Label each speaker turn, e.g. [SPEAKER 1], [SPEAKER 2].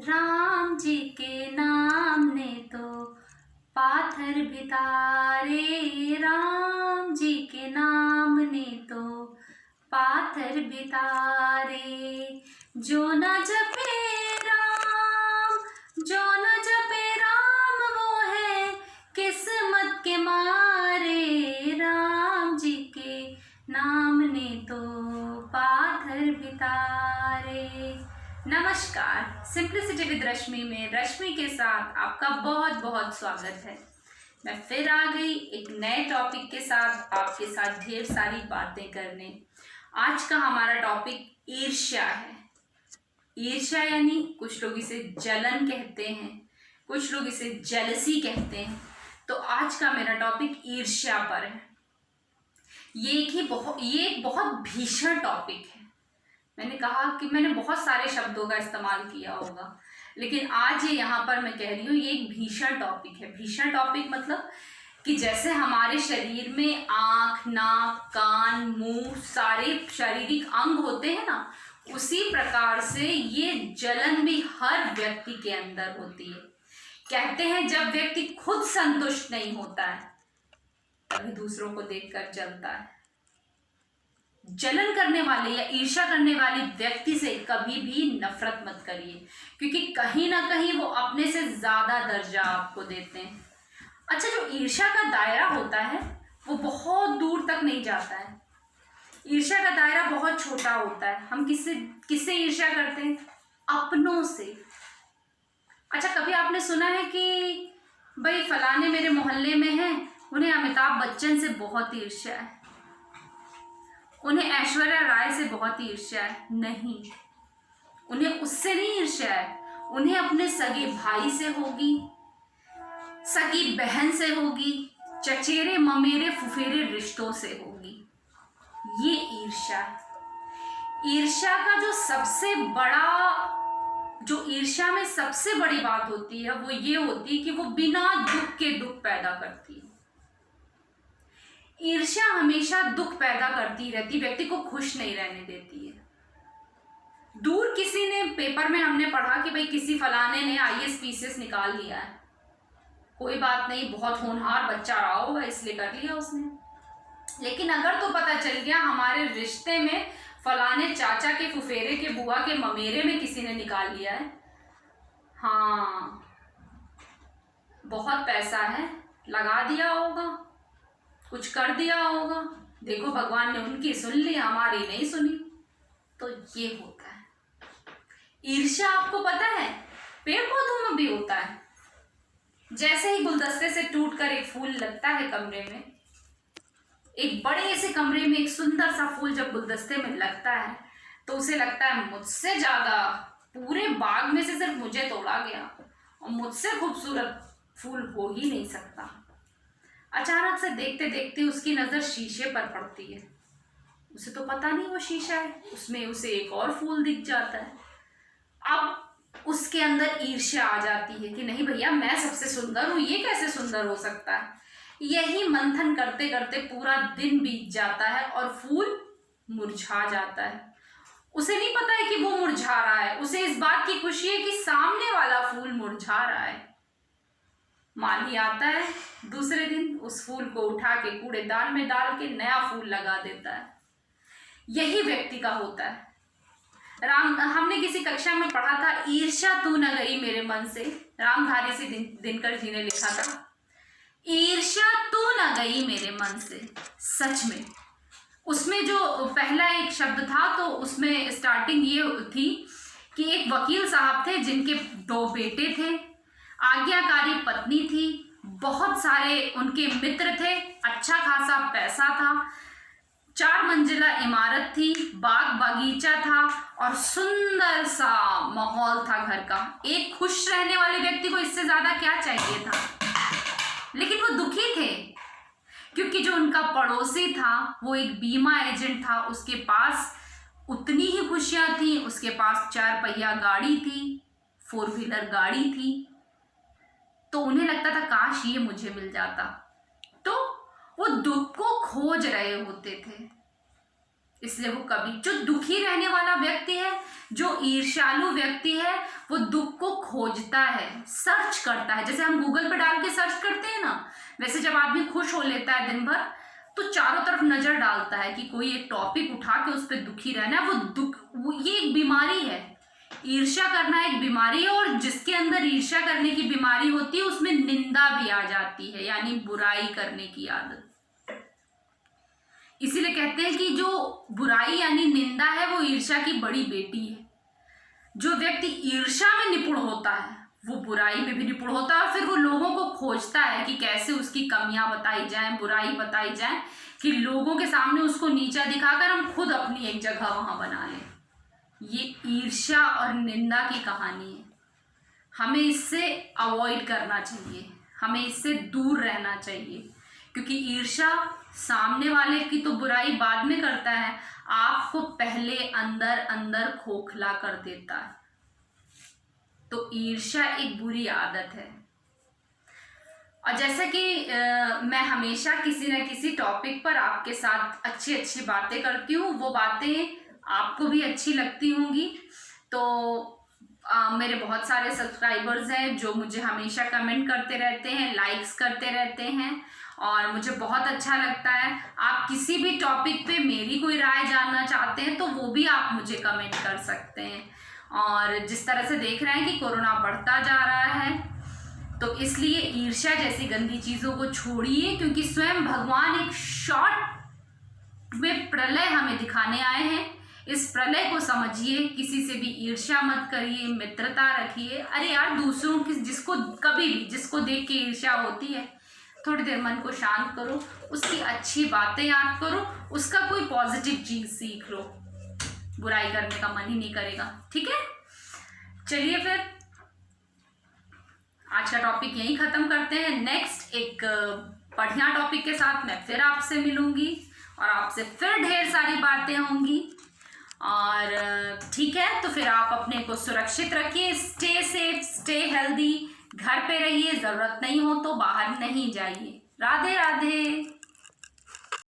[SPEAKER 1] राम जी के नाम ने तो पाथर भी तारे, राम जी के नाम ने तो पाथर भी तारे। जो न जपे राम, जो न जपे राम, वो है किस्मत के मारे, राम जी के नाम ने तो पाथर भी तारे। नमस्कार, सिंप्लिसिटी विद रश्मि में रश्मि के साथ आपका बहुत बहुत स्वागत है। मैं फिर आ गई एक नए टॉपिक के साथ, आपके साथ ढेर सारी बातें करने। आज का हमारा टॉपिक ईर्ष्या है। ईर्ष्या यानी कुछ लोग इसे जलन कहते हैं, कुछ लोग इसे जेलसी कहते हैं। तो आज का मेरा टॉपिक ईर्ष्या पर है। ये एक बहुत भीषण टॉपिक है। मैंने कहा कि मैंने बहुत सारे शब्दों का इस्तेमाल किया होगा, लेकिन आज ये यहाँ पर मैं कह रही हूँ ये एक भीषण टॉपिक है। भीषण टॉपिक मतलब कि जैसे हमारे शरीर में आँख, नाक, कान, मुंह सारे शारीरिक अंग होते हैं ना, उसी प्रकार से ये जलन भी हर व्यक्ति के अंदर होती है। कहते हैं जब व्यक्ति खुद संतुष्ट नहीं होता है तभी दूसरों को देखकर जलता है। जलन करने वाले या ईर्ष्या करने वाले व्यक्ति से कभी भी नफरत मत करिए, क्योंकि कहीं ना कहीं वो अपने से ज्यादा दर्जा आपको देते हैं। अच्छा, जो ईर्ष्या का दायरा होता है वो बहुत दूर तक नहीं जाता है। ईर्ष्या का दायरा बहुत छोटा होता है। हम किससे ईर्ष्या करते हैं? अपनों से। अच्छा, कभी आपने सुना है कि भाई फलाने मेरे मोहल्ले में हैं, उन्हें अमिताभ बच्चन से बहुत ईर्ष्या है, उन्हें ऐश्वर्या राय से बहुत ईर्ष्या है? नहीं, उन्हें उससे नहीं ईर्ष्या है, उन्हें अपने सगे भाई से होगी, सगी बहन से होगी, चचेरे ममेरे फुफेरे रिश्तों से होगी। ये ईर्ष्या है। ईर्ष्या का जो ईर्ष्या में सबसे बड़ी बात होती है वो ये होती है कि वो बिना दुख के दुख पैदा करती है। ईर्ष्या हमेशा दुख पैदा करती रहती, व्यक्ति को खुश नहीं रहने देती है। दूर किसी ने पेपर में हमने पढ़ा कि भाई किसी फलाने ने आईएएस पीसीएस निकाल लिया है, कोई बात नहीं, बहुत होनहार बच्चा रहा होगा इसलिए कर लिया उसने। लेकिन अगर तो पता चल गया हमारे रिश्ते में फलाने चाचा के फुफेरे के बुआ के ममेरे में किसी ने निकाल लिया है, हाँ बहुत पैसा है, लगा दिया होगा, कुछ कर दिया होगा, देखो भगवान ने उनकी सुन ली, हमारी नहीं सुनी, तो ये होता है ईर्ष्या। आपको पता है पेड़ पौधों में भी होता है। जैसे ही गुलदस्ते से टूटकर एक फूल लगता है कमरे में, एक बड़े से कमरे में एक सुंदर सा फूल जब गुलदस्ते में लगता है तो उसे लगता है मुझसे ज्यादा पूरे बाग में से सिर्फ मुझे तोड़ा गया और मुझसे खूबसूरत फूल हो ही नहीं सकता। अचानक से देखते देखते उसकी नजर शीशे पर पड़ती है। उसे तो पता नहीं वो शीशा है, उसमें उसे एक और फूल दिख जाता है। अब उसके अंदर ईर्ष्या आ जाती है कि नहीं भैया, मैं सबसे सुंदर हूं, ये कैसे सुंदर हो सकता है। यही मंथन करते करते पूरा दिन बीत जाता है और फूल मुरझा जाता है। उसे नहीं पता है कि वो मुरझा रहा है, उसे इस बात की खुशी है कि सामने वाला फूल मुरझा रहा है। माली आता है, दूसरे दिन उस फूल को उठा के कूड़ेदान में डाल के नया फूल लगा देता है। यही व्यक्ति का होता है। हमने किसी कक्षा में पढ़ा था, ईर्ष्या तू न गई मेरे मन से, रामधारी से दिनकर जी ने लिखा था, ईर्ष्या तू न गई मेरे मन से। सच में उसमें जो पहला एक शब्द था तो उसमें स्टार्टिंग ये थी कि एक वकील साहब थे जिनके 2 बेटे थे, आज्ञाकारी पत्नी थी, बहुत सारे उनके मित्र थे, अच्छा खासा पैसा था, 4 मंजिला इमारत थी, बाग बगीचा था और सुंदर सा माहौल था घर का। एक खुश रहने वाले व्यक्ति को इससे ज्यादा क्या चाहिए था। लेकिन वो दुखी थे क्योंकि जो उनका पड़ोसी था वो एक बीमा एजेंट था, उसके पास उतनी ही खुशियां थी, उसके पास 4 पहिया गाड़ी थी, 4 व्हीलर गाड़ी थी। तो उन्हें लगता था काश ये मुझे मिल जाता। तो वो दुख को खोज रहे होते थे। इसलिए वो कभी, जो दुखी रहने वाला व्यक्ति है, जो ईर्ष्यालु व्यक्ति है, वो दुख को खोजता है, सर्च करता है। जैसे हम गूगल पे डाल के सर्च करते हैं ना, वैसे जब आदमी खुश हो लेता है दिन भर तो चारों तरफ नजर डालता है कि कोई एक टॉपिक उठा के उस पर दुखी रहना है। ये एक बीमारी है। ईर्ष्या करना एक बीमारी है, और जिसके अंदर ईर्ष्या करने की बीमारी होती है उसमें निंदा भी आ जाती है, यानी बुराई करने की आदत। इसीलिए कहते हैं कि जो बुराई यानी निंदा है वो ईर्ष्या की बड़ी बेटी है। जो व्यक्ति ईर्ष्या में निपुण होता है वो बुराई में भी निपुण होता है, और फिर वो लोगों को खोजता है कि कैसे उसकी कमियां बताई जाएं, बुराई बताई जाए, कि लोगों के सामने उसको नीचा दिखाकर हम खुद अपनी एक जगह वहां बना लें। ये ईर्ष्या और निंदा की कहानी है। हमें इससे अवॉइड करना चाहिए, हमें इससे दूर रहना चाहिए, क्योंकि ईर्ष्या सामने वाले की तो बुराई बाद में करता है, आपको पहले अंदर अंदर खोखला कर देता है। तो ईर्ष्या एक बुरी आदत है। और जैसा कि मैं हमेशा किसी न किसी टॉपिक पर आपके साथ अच्छी अच्छी बातें करती हूँ, वो बातें आपको भी अच्छी लगती होंगी। तो मेरे बहुत सारे सब्सक्राइबर्स हैं जो मुझे हमेशा कमेंट करते रहते हैं, लाइक्स करते रहते हैं, और मुझे बहुत अच्छा लगता है। आप किसी भी टॉपिक पे मेरी कोई राय जानना चाहते हैं तो वो भी आप मुझे कमेंट कर सकते हैं। और जिस तरह से देख रहे हैं कि कोरोना बढ़ता जा रहा है, तो इसलिए ईर्ष्या जैसी गंदी चीज़ों को छोड़िए, क्योंकि स्वयं भगवान एक शॉर्ट में प्रलय हमें दिखाने आए हैं। इस प्रलय को समझिए, किसी से भी ईर्ष्या मत करिए, मित्रता रखिए। अरे यार, दूसरों की जिसको देख के ईर्ष्या होती है, थोड़ी देर मन को शांत करो, उसकी अच्छी बातें याद करो, उसका कोई पॉजिटिव चीज़ सीख लो, बुराई करने का मन ही नहीं करेगा। ठीक है, चलिए फिर आज का टॉपिक यहीं ख़त्म करते हैं। नेक्स्ट एक बढ़िया टॉपिक के साथ मैं फिर आपसे मिलूंगी और आपसे फिर ढेर सारी बातें होंगी। और ठीक है, तो फिर आप अपने को सुरक्षित रखिए, स्टे सेफ, स्टे हेल्दी, घर पे रहिए, ज़रूरत नहीं हो तो बाहर नहीं जाइए। राधे राधे।